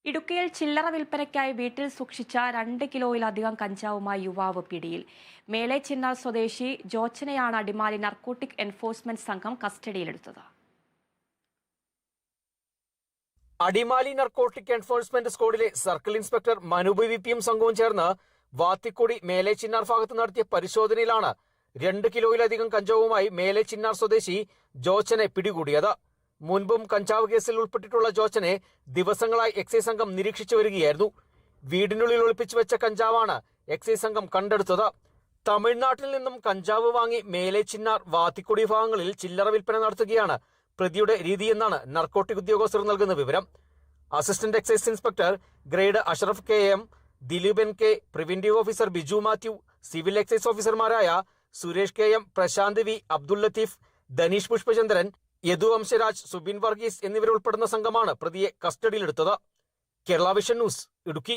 ഇടുക്കിയിൽ ചില്ലറ വിൽപ്പനയ്ക്കായി വീട്ടിൽ സൂക്ഷിച്ച 2 കിലോയിലധികം കഞ്ചാവുമായി യുവാവ് പിടിയിൽ. മേലെച്ചിന്നാർ സ്വദേശി ജോച്ചനെയാണ് അടിമാലി നർക്കോട്ടിക് എൻഫോഴ്സ്മെന്റ് സംഘം കസ്റ്റഡിയിലെടുത്തത്. അടിമാലി നർക്കോട്ടിക് എൻഫോഴ്സ്മെന്റ് സ്ക്വാഡിലെ സർക്കിൾ ഇൻസ്പെക്ടർ മനൂപ് വിപിയും സംഘവും ചേർന്ന് വാത്തിക്കുടി മേലെച്ചിന്നാർ ഭാഗത്ത് നടത്തിയ പരിശോധനയിലാണ് 2 കിലോയിലധികം കഞ്ചാവുമായി മേലെച്ചിന്നാർ സ്വദേശി ജോച്ചനെ പിടികൂടിയത്. മുൻപും കഞ്ചാവ് കേസിൽ ഉൾപ്പെട്ടിട്ടുള്ള ജോച്ചനെ ദിവസങ്ങളായി എക്സൈസ് സംഘം നിരീക്ഷിച്ചു വരികയായിരുന്നു. വീടിനുള്ളിൽ ഒളിപ്പിച്ചു വെച്ച കഞ്ചാവാണ് എക്സൈസ് സംഘം കണ്ടെടുത്തത്. തമിഴ്നാട്ടിൽ നിന്നും കഞ്ചാവ് വാങ്ങി മേലെച്ചിന്നാർ വാത്തിക്കുടി ഭാഗങ്ങളിൽ ചില്ലറ വിൽപ്പന നടത്തുകയാണ് പ്രതിയുടെ രീതിയെന്നാണ് നർക്കോട്ടിക് ഉദ്യോഗസ്ഥർ നൽകുന്ന വിവരം. Assistant excise inspector grade Ashraf KM, Dileep NK, preventive officer Biju Mathew, civil excise ഓഫീസർമാരായ സുരേഷ് KM, പ്രശാന്ത് V, അബ്ദുൽ ലത്തീഫ്, ധനീഷ് പുഷ്പചന്ദ്രൻ, യദു വംശരാജ്, സുബിൻ വർഗീസ് എന്നിവരുൾപ്പെടുന്ന സംഘമാണ് പ്രതിയെ കസ്റ്റഡിയിലെടുത്തത്. Kerala vision news, Idukki.